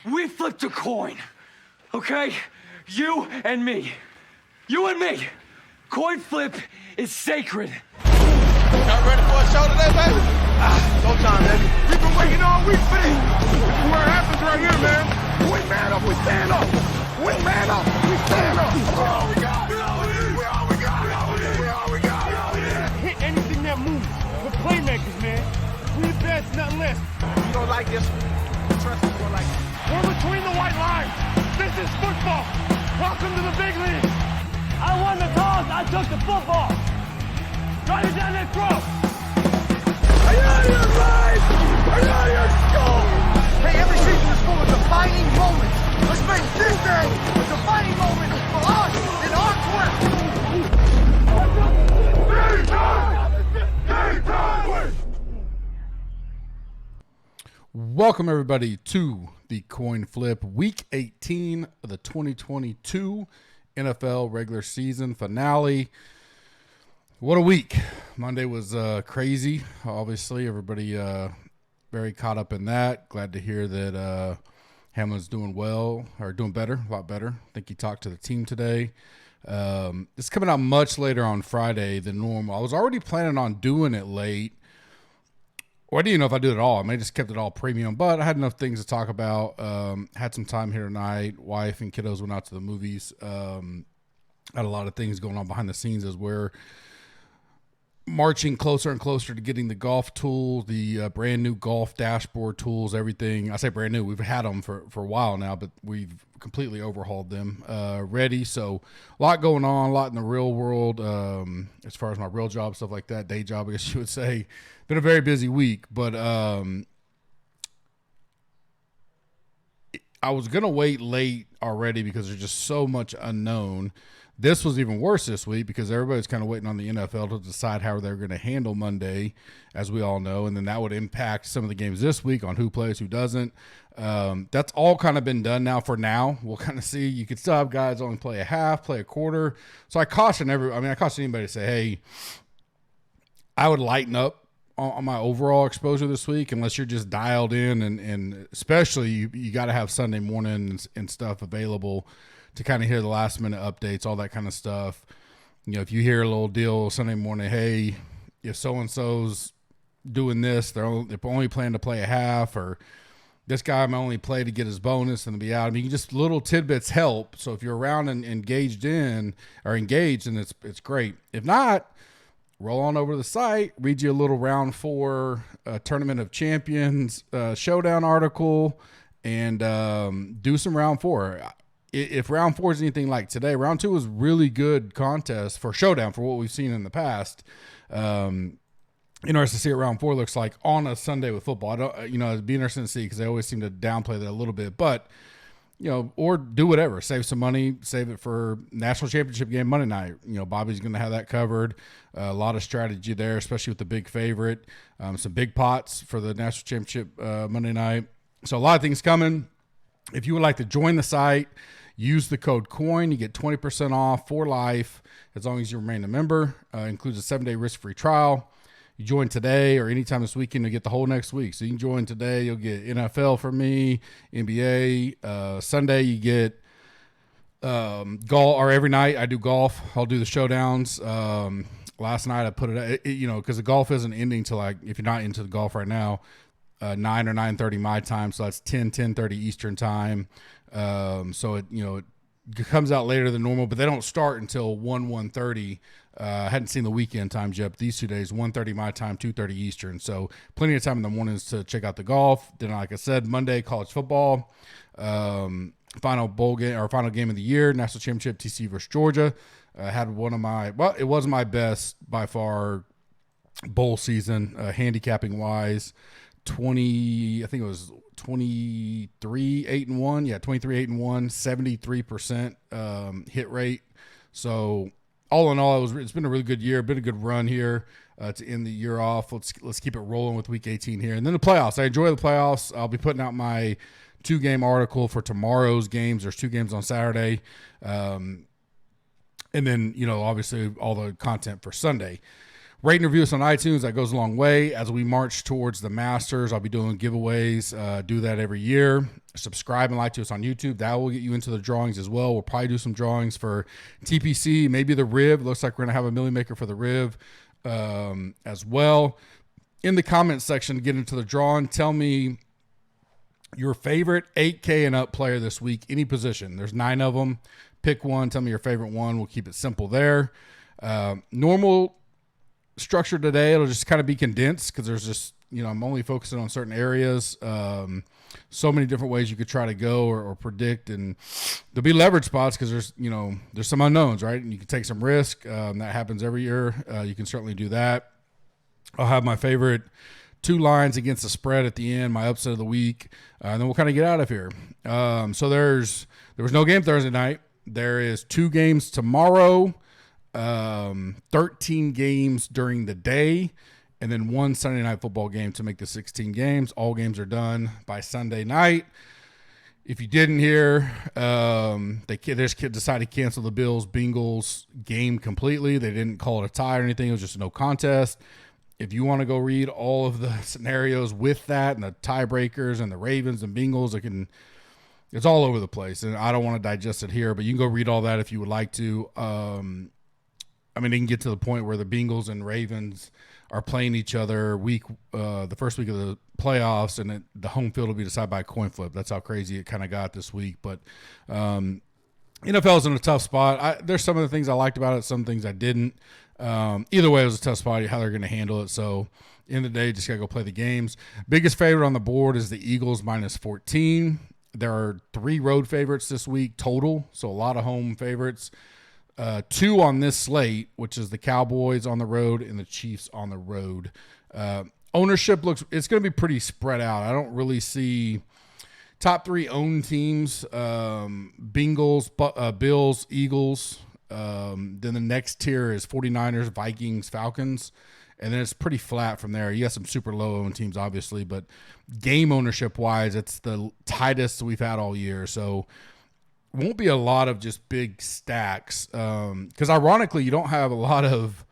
We flipped a coin, okay? You and me. You and me. Coin flip is sacred. Y'all ready for a show today, baby? Go time, baby. We've been waiting all week for this. This is where it happens right here, man. We man up, we stand up. We man up, we stand up. We all we got. We all we got. We all we got. We all we got. We all we got. Hit anything that moves. We're playmakers, man. We the best, nothing less. You don't like this? Trust me, you don't like it. We're between the white lines. This is football. Welcome to the big league. I won the toss. I took the football. Try to down that throw. Are you out of your mind? Are you out of your skull? Hey, every season is full of defining moments. Let's make this day a defining moment for us in our quest. Welcome, everybody, to the Coin Flip, Week 18 of the 2022 NFL regular season finale. What a week. Monday was crazy. Obviously, everybody very caught up in that. Glad to hear that Hamlin's doing well, or doing better, a lot better. I think he talked to the team today. It's coming out much later on Friday than normal. I was already planning on doing it late. Well, I didn't know if I do it at all. I may have just kept it all premium, but I had enough things to talk about. Had some time here tonight. Wife and kiddos went out to the movies. Had a lot of things going on behind the scenes as we're marching closer and closer to getting the golf tools, the brand new golf dashboard tools, everything. I say brand new. We've had them for a while now, but we've completely overhauled them, ready. So a lot going on, a lot in the real world, as far as my real job, stuff like that, day job, I guess you would say. Been a very busy week, but I was going to wait late already because there's just so much unknown. This was even worse this week because everybody's kind of waiting on the NFL to decide how they're going to handle Monday, as we all know, and then that would impact some of the games this week on who plays, who doesn't. That's all kind of been done now for now. We'll kind of see. You could still have guys only play a half, play a quarter. So I caution anybody to say, hey, I would lighten up on my overall exposure this week unless you're just dialed in, and especially you got to have Sunday morning and stuff available to kind of hear the last minute updates, all that kind of stuff. You know, if you hear a little deal Sunday morning, hey, if so-and-so's doing this, they're only planning to play a half, or this guy might only play to get his bonus and be out. I mean, just little tidbits help. So if you're around and engaged, then it's great. If not, roll on over to the site, read you a little round 4 Tournament of Champions showdown article, and do some round 4. If round 4 is anything like today, round 2 was really good contest for showdown for what we've seen in the past. Interesting to see what round 4 looks like on a Sunday with football. It'd be interesting to see because they always seem to downplay that a little bit, but or do whatever, save some money, save it for national championship game Monday night. Bobby's going to have that covered. A lot of strategy there, especially with the big favorite. Some big pots for the national championship Monday night. So a lot of things coming. If you would like to join the site, use the code COIN. You get 20% off for life as long as you remain a member. Includes a 7-day risk-free trial. You join today or anytime this weekend, you'll get the whole next week. So you can join today. You'll get NFL from me, NBA. Sunday, you get golf, or every night I do golf. I'll do the showdowns. Last night I put it, because the golf isn't ending till if you're not into the golf right now, 9 or 9:30 my time. So that's 10:30 Eastern time. So it comes out later than normal, but they don't start until 1:30. I hadn't seen the weekend times yet, but these 2 days, 1:30 my time, 2:30 Eastern. So plenty of time in the mornings to check out the golf. Then, like I said, Monday, college football, final bowl game or final game of the year, national championship, TCU versus Georgia. Had it was my best by far bowl season, handicapping wise. I think it was 23, 8-1. Yeah, 23, 8-1, 73% hit rate. So all in all, it's been a really good year, been a good run here to end the year off. Let's keep it rolling with week 18 here. And then the playoffs. I enjoy the playoffs. I'll be putting out my 2-game article for tomorrow's games. There's 2 games on Saturday. And then, obviously all the content for Sunday. Rate and review us on iTunes. That goes a long way. As we march towards the Masters, I'll be doing giveaways. Do that every year. Subscribe and like to us on YouTube. That will get you into the drawings as well. We'll probably do some drawings for TPC, maybe the Riv. Looks like we're going to have a Millie Maker for the Riv as well. In the comments section, get into the drawing. Tell me your favorite 8K and up player this week, any position. There's 9 of them. Pick one. Tell me your favorite one. We'll keep it simple there. Normal structure today, it'll just kind of be condensed because there's just, I'm only focusing on certain areas. So many different ways you could try to go or predict, and there'll be leverage spots because there's some unknowns, right? And you can take some risk. That happens every year. You can certainly do that. I'll have my favorite 2 lines against the spread at the end, my upset of the week, and then we'll kind of get out of here. So there was no game Thursday night. There is 2 games tomorrow, 13 games during the day, and then 1 Sunday night football game to make the 16 games. All games are done by Sunday night. If you didn't hear, they just decided to cancel the Bills-Bengals game completely. They didn't call it a tie or anything. It was just a no contest. If you want to go read all of the scenarios with that and the tiebreakers and the Ravens and Bengals, it's all over the place. And I don't want to digest it here, but you can go read all that if you would like to. They can get to the point where the Bengals and Ravens are playing each other the first week of the playoffs, and the home field will be decided by a coin flip. That's how crazy it kind of got this week. But NFL's in a tough spot. There's some of the things I liked about it, some things I didn't. Either way, it was a tough spot, how they're going to handle it. So, end of the day, just got to go play the games. Biggest favorite on the board is the Eagles -14. There are 3 road favorites this week total, so a lot of home favorites. 2 on this slate, which is the Cowboys on the road and the Chiefs on the road. Ownership it's going to be pretty spread out. I don't really see top 3 owned teams, Bengals, Bills, Eagles. Then the next tier is 49ers, Vikings, Falcons. And then it's pretty flat from there. You got some super low owned teams, obviously, but game ownership wise, it's the tightest we've had all year. So won't be a lot of just big stacks. Because ironically, you don't have a lot of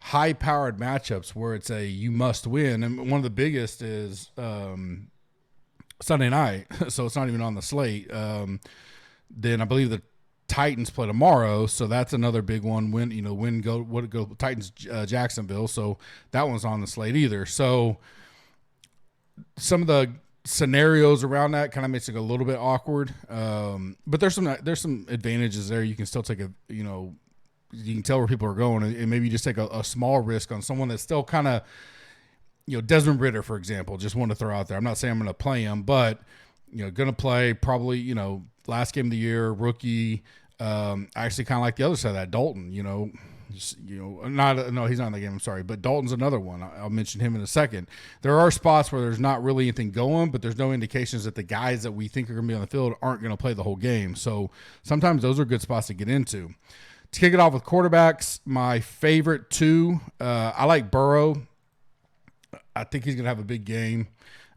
high powered matchups where it's you must win. And one of the biggest is Sunday night. So it's not even on the slate. Then I believe the Titans play tomorrow, so that's another big one. Go Titans Jacksonville, so that one's on the slate either. So some of the scenarios around that kind of makes it a little bit awkward, but there's some advantages there. You can still take you can tell where people are going, and maybe you just take a small risk on someone that's still kind of, Desmond Ridder, for example, just want to throw out there. I'm not saying I'm going to play him, but going to play probably last game of the year, rookie. I actually kind of like the other side of that, Dalton. He's not in the game. I'm sorry, but Dalton's another one. I'll mention him in a second. There are spots where there's not really anything going, but there's no indications that the guys that we think are going to be on the field aren't going to play the whole game. So sometimes those are good spots to get into. To kick it off with quarterbacks, my favorite 2, I like Burrow. I think he's going to have a big game.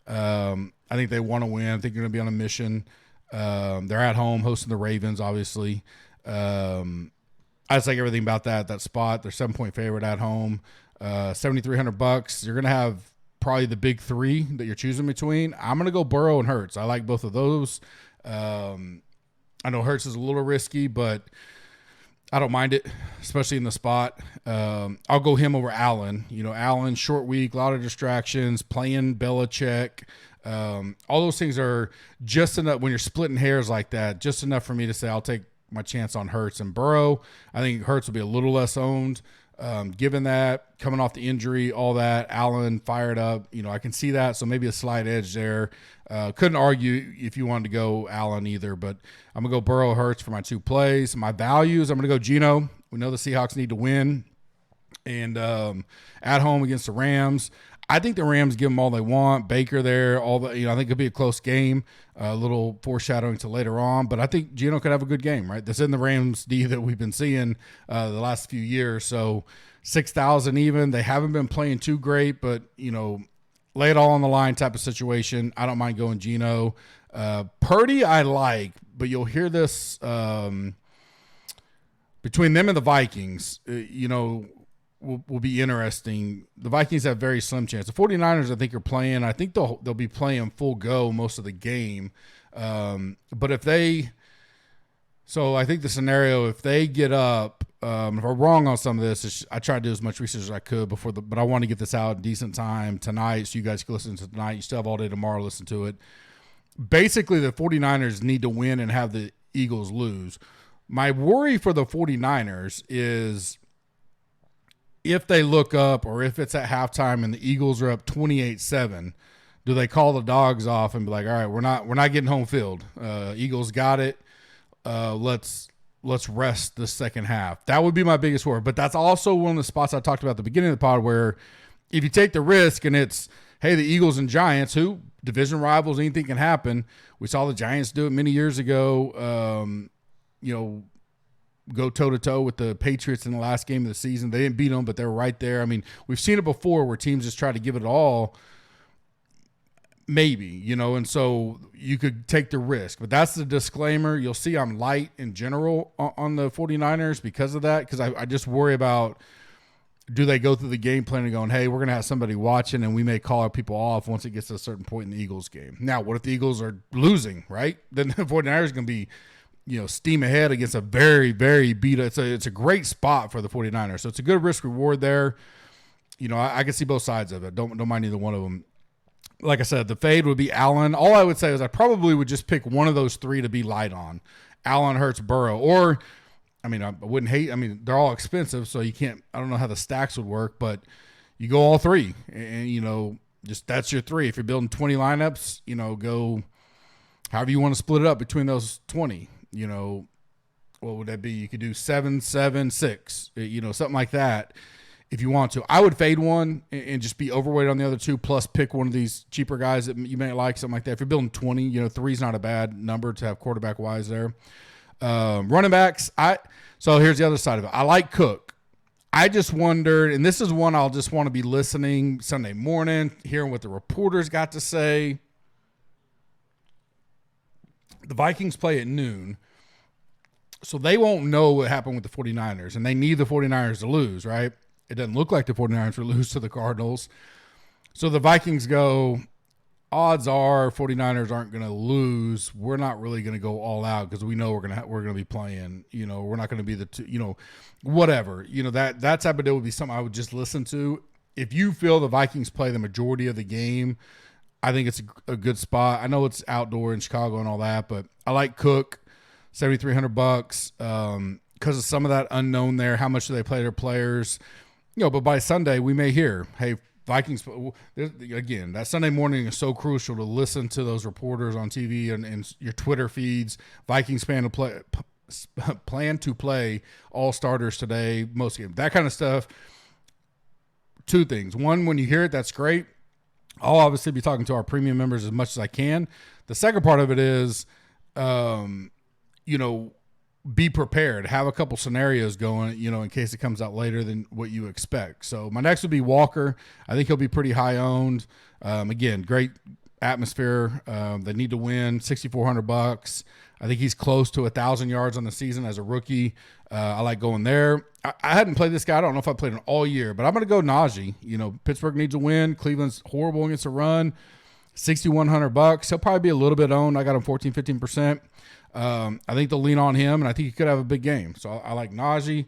I think they want to win. I think they're going to be on a mission. They're at home hosting the Ravens, obviously. I just like everything about that spot. They're 7-point favorite at home. $7,300. You're going to have probably the big 3 that you're choosing between. I'm going to go Burrow and Hurts. I like both of those. I know Hurts is a little risky, but I don't mind it, especially in the spot. I'll go him over Allen. Allen, short week, a lot of distractions, playing Belichick. All those things are just enough when you're splitting hairs like that, just enough for me to say I'll take my chance on Hurts and Burrow. I think Hurts will be a little less owned. Given that, coming off the injury, all that, Allen fired up, I can see that. So maybe a slight edge there. Couldn't argue if you wanted to go Allen either, but I'm going to go Burrow, Hurts for my 2 plays. My values, I'm going to go Geno. We know the Seahawks need to win. And at home against the Rams, I think the Rams give them all they want. Baker there, I think it'll be a close game. A little foreshadowing to later on, but I think Geno could have a good game, right? This isn't the Rams D that we've been seeing the last few years. So 6,000 even. They haven't been playing too great, but lay it all on the line type of situation. I don't mind going Geno. Purdy I like, but you'll hear this between them and the Vikings. will be interesting. The Vikings have very slim chance. The 49ers, I think, are playing. I think they'll be playing full go most of the game. But if they – so I think the scenario, if they get up if I'm wrong on some of this, I tried to do as much research as I could but I want to get this out in decent time tonight so you guys can listen to it tonight. You still have all day tomorrow to listen to it. Basically, the 49ers need to win and have the Eagles lose. My worry for the 49ers is if they look up or if it's at halftime and the Eagles are up 28-7, do they call the dogs off and be like, all right, we're not getting home field. Eagles got it. Let's rest the second half. That would be my biggest worry. But that's also one of the spots I talked about at the beginning of the pod where if you take the risk and it's, hey, the Eagles and Giants, who division rivals, anything can happen. We saw the Giants do it many years ago, go toe-to-toe with the Patriots in the last game of the season. They didn't beat them, but they were right there. I mean, we've seen it before where teams just try to give it all, maybe, and so you could take the risk. But that's the disclaimer. You'll see I'm light in general on the 49ers because of that, because I just worry about do they go through the game plan and going, hey, we're going to have somebody watching and we may call our people off once it gets to a certain point in the Eagles game. Now, what if the Eagles are losing, right? Then the 49ers are going to be steam ahead against a very, very beat. It's a great spot for the 49ers. So it's a good risk reward there. I can see both sides of it. Don't mind either one of them. Like I said, the fade would be Allen. All I would say is I probably would just pick one of those three to be light on. Allen, Hurts, Burrow. Or, I wouldn't hate. They're all expensive, so you can't – I don't know how the stacks would work, but you go all three. And, just that's your three. If you're building 20 lineups, go however you want to split it up between those 20. What would that be? You could do 7, 7, 6, something like that if you want to. I would fade one and just be overweight on the other two, plus pick one of these cheaper guys that you may like, something like that. If you're building 20, 3 is not a bad number to have quarterback-wise there. Running backs, so here's the other side of it. I like Cook. I just wondered, and this is one I'll just want to be listening Sunday morning, hearing what the reporters got to say. The Vikings play at noon, so they won't know what happened with the 49ers, and they need the 49ers to lose, right? It doesn't look like the 49ers will lose to the Cardinals. So the Vikings go, odds are 49ers aren't going to lose. We're not really going to go all out because we know we're going to be playing, we're not going to be the two, whatever. That type of deal would be something I would just listen to. If you feel the Vikings play the majority of the game, I think it's a good spot. I know it's outdoor in Chicago and all that, but I like Cook, $7,300 because of some of that unknown there. How much do they play their players? But by Sunday we may hear, hey, Vikings, again, that Sunday morning is so crucial to listen to those reporters on TV and your Twitter feeds. Vikings plan to play all starters today, most games, that kind of stuff. Two things. One, when you hear it, that's great. I'll obviously be talking to our premium members as much as I can. The second part of it is, be prepared. Have a couple scenarios going, in case it comes out later than what you expect. So my next would be Walker. I think he'll be pretty high owned. Again, great atmosphere. They need to win. $6,400. I think he's close to 1,000 yards on the season as a rookie. I like going there. I hadn't played this guy. I don't know if I played him all year, but I'm going to go Najee. Pittsburgh needs a win. Cleveland's horrible against the run. $6,100. He'll probably be a little bit owned. I got him 14, 15%. I think they'll lean on him, and I think he could have a big game. So I like Najee.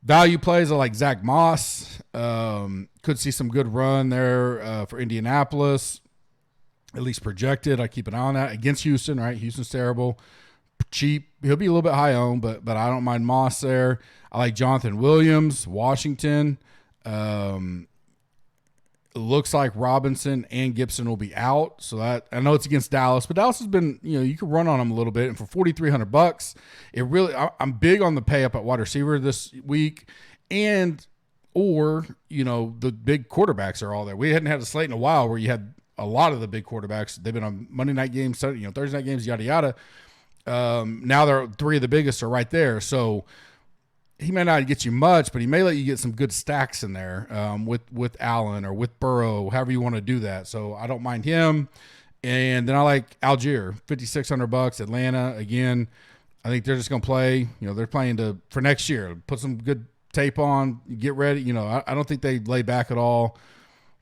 Value plays, I like Zach Moss. Could see some good run there for Indianapolis, at least projected. I keep an eye on that. Against Houston, right? Houston's terrible. Cheap. He'll be a little bit high owned, but I don't mind Moss there. I like Jonathan Williams, Washington. It looks like Robinson and Gibson will be out. So that I know it's against Dallas, but Dallas has been, you can run on them a little bit. And for $4,300, it really, I'm big on the pay up at wide receiver this week. Or the big quarterbacks are all there. We hadn't had a slate in a while where you had a lot of the big quarterbacks. They've been on Monday night games, Thursday night games, yada, yada. Now they're three of the biggest are right there. So he may not get you much, but he may let you get some good stacks in there with Allen or with Burrow, however you want to do that. So I don't mind him. And then I like Algier, $5,600. Atlanta, again, I think they're just going to play. They're playing for next year. Put some good tape on, get ready. You know, I don't think they lay back at all.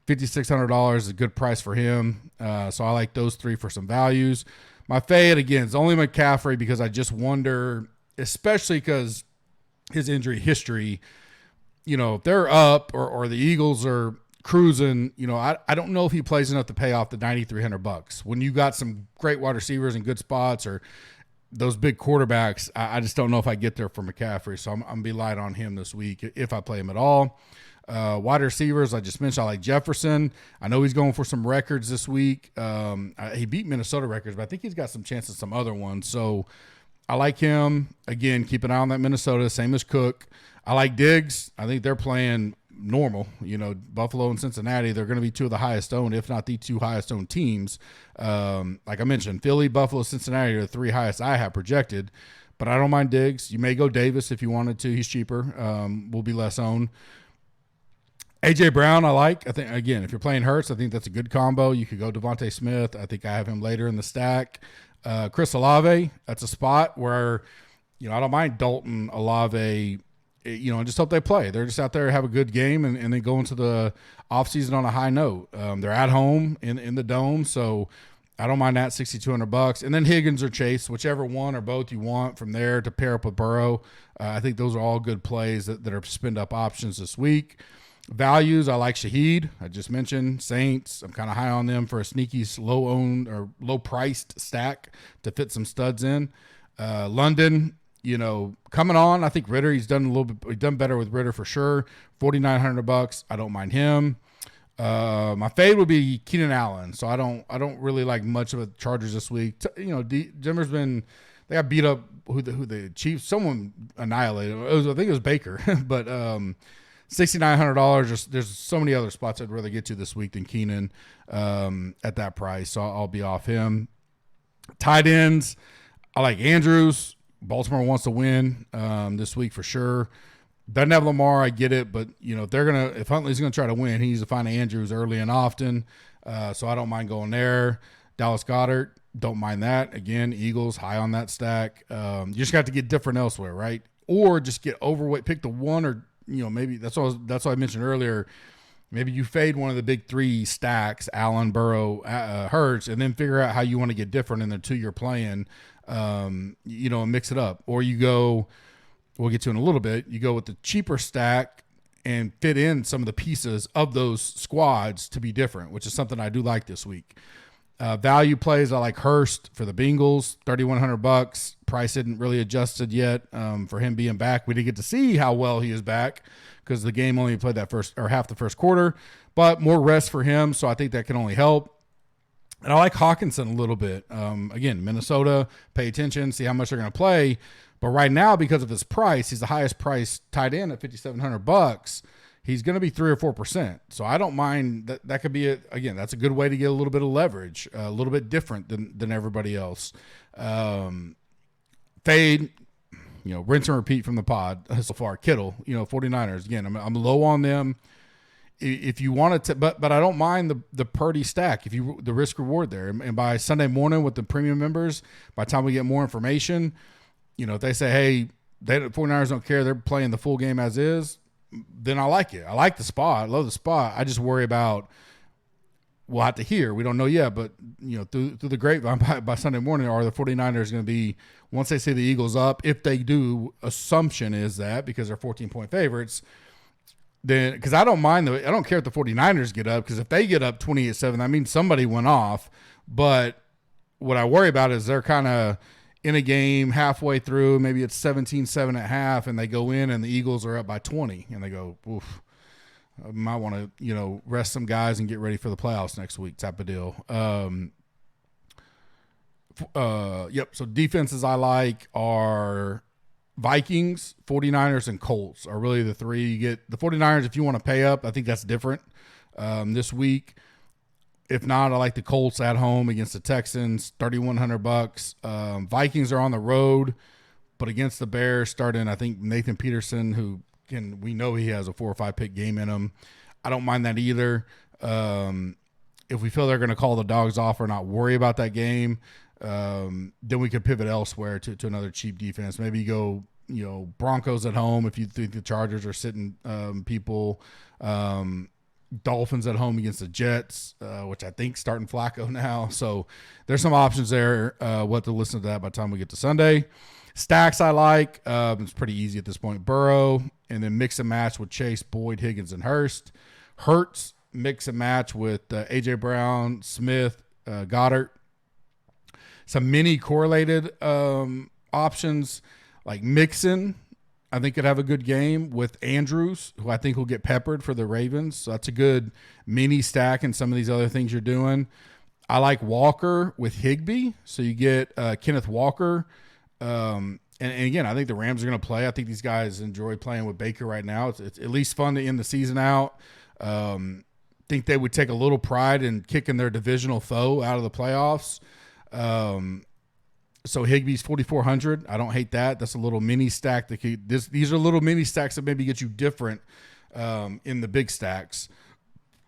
$5,600 is a good price for him. So I like those three for some values. My fade, again, is only McCaffrey because I just wonder, especially because his injury history, you know, if they're up or the Eagles are cruising, you know, I don't know if he plays enough to pay off the $9,300. When you got some great wide receivers in good spots or those big quarterbacks, I just don't know if I get there for McCaffrey. So I'm going to be light on him this week if I play him at all. Wide receivers, I just mentioned, I like Jefferson. I know he's going for some records this week. He beat Minnesota records, but I think he's got some chances some other ones. So I like him. Again, keep an eye on that Minnesota, same as Cook. I like Diggs. I think they're playing normal. You know, Buffalo and Cincinnati, they're going to be two of the highest owned, if not the two highest owned teams. Like I mentioned, Philly, Buffalo, Cincinnati are the three highest I have projected. But I don't mind Diggs. You may go Davis if you wanted to. He's cheaper. Will be less owned. A.J. Brown, I like. I think, again, if you're playing Hurts, I think that's a good combo. You could go Devontae Smith. I think I have him later in the stack. Chris Olave, that's a spot where, you know, I don't mind Dalton, Olave, you know, just hope they play. They're just out there, have a good game, and then go into the offseason on a high note. They're at home in the Dome, so I don't mind that, $6,200. And then Higgins or Chase, whichever one or both you want from there to pair up with Burrow. I think those are all good plays that are spend-up options this week. Values, I like Shaheed. I just mentioned Saints. I'm kind of high on them for a sneaky low-owned or low-priced stack to fit some studs in. London, you know, coming on. I think Ritter, he's done better with Ritter for sure. $4,900. I don't mind him. My fade would be Keenan Allen. So I don't really like much of the Chargers this week. You know, Denver's been, they got beat up. Who the Chiefs? Someone annihilated. I think it was Baker, but $6,900. There's so many other spots I'd rather get to this week than Keenan at that price. So I'll be off him. Tight ends, I like Andrews. Baltimore wants to win this week for sure. Doesn't have Lamar, I get it, but you know if Huntley's gonna try to win, he needs to find Andrews early and often. So I don't mind going there. Dallas Goedert, don't mind that. Again, Eagles high on that stack. You just got to get different elsewhere, right? Or just get overweight. Pick the one, or you know, maybe that's what I mentioned earlier. Maybe you fade one of the big three stacks, Allen, Burrow, Hurts, and then figure out how you want to get different in the two you're playing. You know, and mix it up. Or you go, we'll get to in a little bit, you go with the cheaper stack and fit in some of the pieces of those squads to be different, which is something I do like this week. Value plays, I like Hurst for the Bengals, $3,100. Price isn't really adjusted yet for him being back. We didn't get to see how well he is back because the game only played that first or half the first quarter, but more rest for him, so I think that can only help. And I like Hawkinson a little bit. Again, Minnesota, pay attention, see how much they're going to play. But right now, because of his price, he's the highest priced tight end at $5,700. He's going to be 3 or 4%. So I don't mind that. That could be again, that's a good way to get a little bit of leverage, a little bit different than everybody else. Fade, you know, rinse and repeat from the pod so far. Kittle, you know, 49ers. Again, I'm low on them. If you wanted to, but I don't mind the Purdy stack. If you the risk reward there, and by Sunday morning with the premium members, by the time we get more information, you know, if they say, hey, the 49ers don't care, they're playing the full game as is, then I like it. I like the spot. I love the spot. I just worry about, we'll have to hear. We don't know yet, but you know, through the grapevine by Sunday morning, are the 49ers going to be, once they see the Eagles up, if they do, assumption is that because they're 14-point favorites. Then, because I don't care if the 49ers get up, because if they get up 28-7, that means somebody went off. But what I worry about is they're kind of in a game halfway through, maybe it's 17-7 at half, and they go in and the Eagles are up by 20, and they go, oof, I might want to, you know, rest some guys and get ready for the playoffs next week type of deal. Yep, so defenses I like are Vikings, 49ers, and Colts are really the three. You get the 49ers if you want to pay up. I think that's different this week. If not, I like the Colts at home against the Texans, $3,100. Vikings are on the road, but against the Bears, starting, I think, Nathan Peterson, we know he has a 4 or 5 pick game in him. I don't mind that either. If we feel they're going to call the dogs off or not worry about that game, then we could pivot elsewhere to another cheap defense. Maybe you go, Broncos at home if you think the Chargers are sitting people. Dolphins at home against the Jets, which I think starting Flacco now. So there's some options there. We'll have to listen to that by the time we get to Sunday. Stacks I like. It's pretty easy at this point. Burrow, and then mix and match with Chase, Boyd, Higgins, and Hurst. Hurts, mix and match with A.J. Brown, Smith, Goddard. Some mini correlated options like Mixon, I think could have a good game with Andrews, who I think will get peppered for the Ravens. So that's a good mini stack in some of these other things you're doing. I like Walker with Higbee. So you get Kenneth Walker. And again, I think the Rams are going to play. I think these guys enjoy playing with Baker right now. It's at least fun to end the season out. Think they would take a little pride in kicking their divisional foe out of the playoffs. So Higbee's 4,400. I don't hate that. That's a little mini stack. These are little mini stacks that maybe get you different in the big stacks.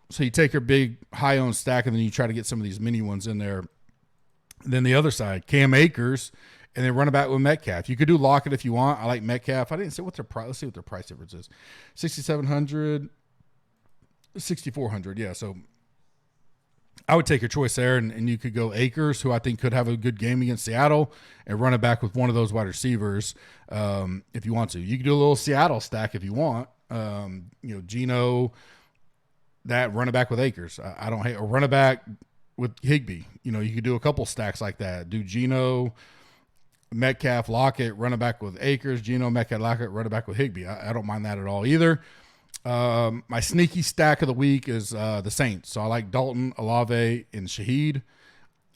So you take your big high-owned stack, and then you try to get some of these mini ones in there. And then the other side, Cam Akers, and then run it back with Metcalf. You could do Lockett if you want. I like Metcalf. I didn't say what their price. Let's see what their price difference is. 6,700, 6,400. Yeah, so I would take your choice there, and you could go Akers, who I think could have a good game against Seattle, and run it back with one of those wide receivers if you want to. You could do a little Seattle stack if you want. Geno, that run it back with Akers. I don't hate, or run it back with Higbee. You could do a couple stacks like that. Do Geno, Metcalf, Lockett, run it back with Akers. Geno, Metcalf, Lockett, run it back with Higbee. I don't mind that at all either. My sneaky stack of the week is the Saints. So I like Dalton, Olave, and Shaheed.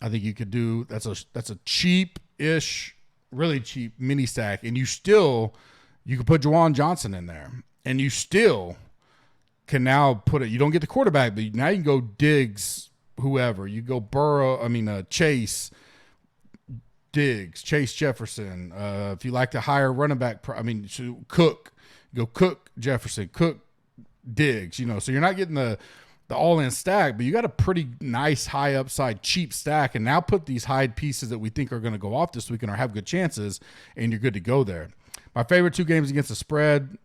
I think you could do that's a cheap-ish, really cheap mini stack, and you could put Juwan Johnson in there, and you still can now put it. You don't get the quarterback, but now you can go Diggs, whoever. You go Chase, Diggs, Chase Jefferson. If you like the higher running back, Cook, go Cook, Jefferson, Cook, Diggs, so you're not getting the all-in stack, but you got a pretty nice high upside cheap stack, and now put these high pieces that we think are going to go off this weekend or have good chances, and you're good to go there. My favorite two games against the spread,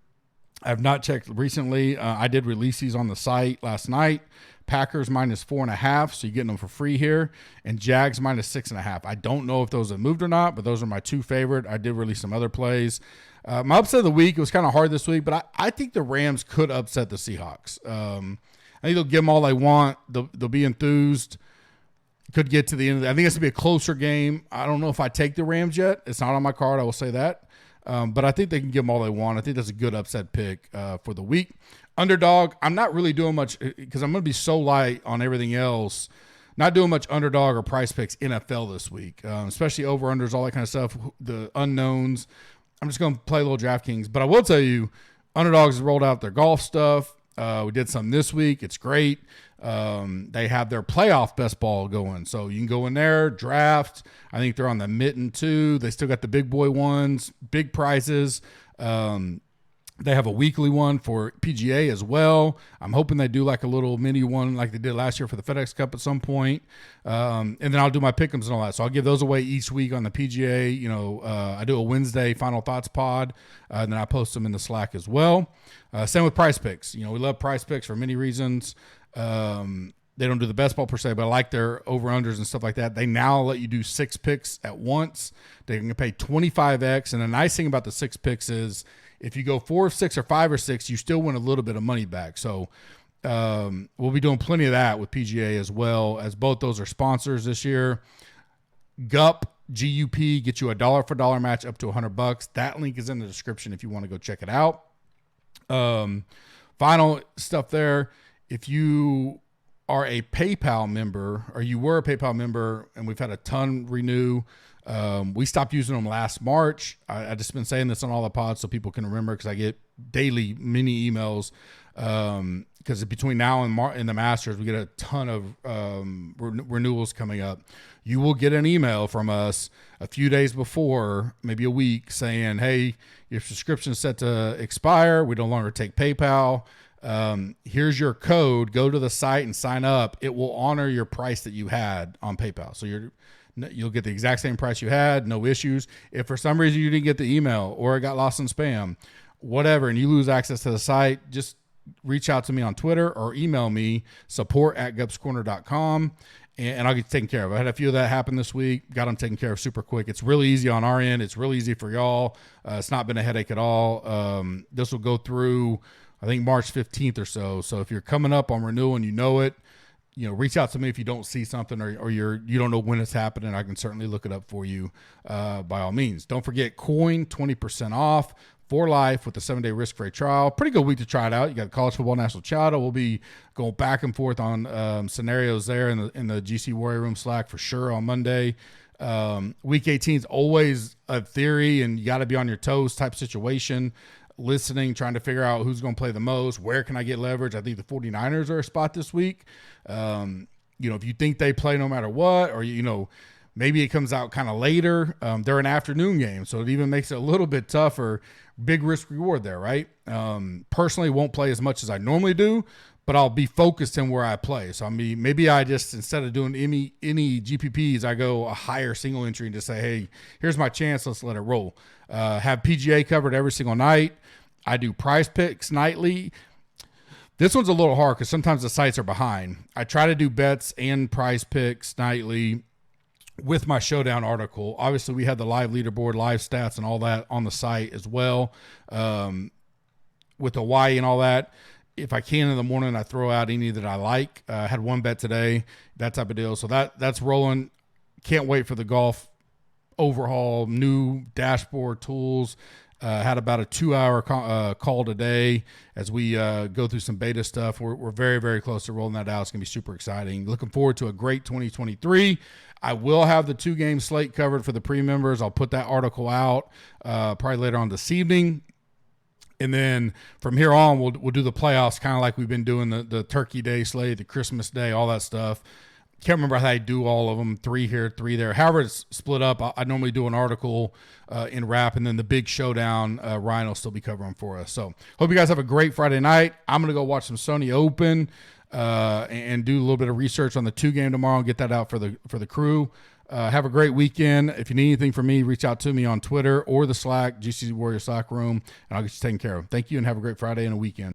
I have not checked recently. I did release these on the site last night. Packers -4.5, so you're getting them for free here, and Jags -6.5. I don't know if those have moved or not, but those are my two favorite. I did release some other plays. My upset of the week, it was kind of hard this week, but I think the Rams could upset the Seahawks. I think they'll give them all they want. They'll be enthused. Could get to the end of I think it's going to be a closer game. I don't know if I take the Rams yet. It's not on my card, I will say that. But I think they can give them all they want. I think that's a good upset pick for the week. Underdog, I'm not really doing much because I'm going to be so light on everything else. Not doing much underdog or price picks NFL this week, especially over-unders, all that kind of stuff, the unknowns. I'm just going to play a little DraftKings. But I will tell you, Underdogs has rolled out their golf stuff. We did some this week. It's great. They have their playoff best ball going. So you can go in there, draft. I think they're on the mitten too. They still got the big boy ones, big prizes. They have a weekly one for PGA as well. I'm hoping they do like a little mini one like they did last year for the FedEx Cup at some point. And then I'll do my pick'ems and all that. So I'll give those away each week on the PGA. I do a Wednesday Final Thoughts pod, and then I post them in the Slack as well. Same with Price Picks. We love Price Picks for many reasons. They don't do the best ball per se, but I like their over-unders and stuff like that. They now let you do 6 picks at once. They can pay 25x. And the nice thing about the 6 picks is if you go 4 of 6 or 5 or 6, you still win a little bit of money back. So we'll be doing plenty of that with PGA as well, as both those are sponsors this year. GUP, G-U-P, get you a dollar for dollar match up to $100. That link is in the description if you want to go check it out. Final stuff there. If you are a PayPal member, or you were a PayPal member, and we've had a ton renew, we stopped using them last March. I just been saying this on all the pods so people can remember, because I get daily mini emails. Because between now and the Masters, we get a ton of renewals coming up. You will get an email from us a few days before, maybe a week, saying, hey, your subscription is set to expire. We no longer take PayPal. Here's your code. Go to the site and sign up. It will honor your price that you had on PayPal. So you'll get the exact same price you had, no issues. If for some reason you didn't get the email or it got lost in spam, whatever, and you lose access to the site, just reach out to me on Twitter or email me, support@gupscorner.com, and I'll get taken care of. I had a few of that happen this week, got them taken care of super quick. It's really easy on our end. It's really easy for y'all. It's not been a headache at all. This will go through, I think, March 15th or so. So if you're coming up on renewal and you know it, reach out to me if you don't see something or you don't know when it's happening. I can certainly look it up for you by all means. Don't forget Coin, 20% off for life with a 7-day risk-free trial. Pretty good week to try it out. You got college football national title. We'll be going back and forth on scenarios there in the GC Warrior Room Slack for sure on Monday. Week 18 is always a theory and you got to be on your toes type situation. Listening, trying to figure out who's going to play the most, where can I get leverage. I think the 49ers are a spot this week. If you think they play no matter what, or, maybe it comes out kind of later. They're an afternoon game, so it even makes it a little bit tougher. Big risk reward there, right? Personally, won't play as much as I normally do, but I'll be focused in where I play. So maybe I just, instead of doing any GPPs, I go a higher single entry and just say, hey, here's my chance. Let's let it roll. Have PGA covered every single night. I do prize picks nightly. This one's a little hard because sometimes the sites are behind. I try to do bets and prize picks nightly with my showdown article. Obviously, we had the live leaderboard, live stats, and all that on the site as well, with Hawaii and all that. If I can in the morning, I throw out any that I like. I had one bet today, that type of deal. So that's rolling. Can't wait for the golf overhaul, new dashboard tools. Had about a 2-hour call today as we go through some beta stuff. We're very, very close to rolling that out. It's going to be super exciting. Looking forward to a great 2023. I will have the 2-game slate covered for the pre-members. I'll put that article out probably later on this evening. And then from here on, we'll do the playoffs kind of like we've been doing the Turkey Day slate, the Christmas Day, all that stuff. Can't remember how I do all of them, 3 here, 3 there. However it's split up, I normally do an article in wrap, and then the big showdown, Ryan will still be covering for us. So hope you guys have a great Friday night. I'm going to go watch some Sony Open and do a little bit of research on the 2-game tomorrow and get that out for the crew. Have a great weekend. If you need anything from me, reach out to me on Twitter or the Slack, GC Warrior Slack room, and I'll get you taken care of. Thank you, and have a great Friday and a weekend.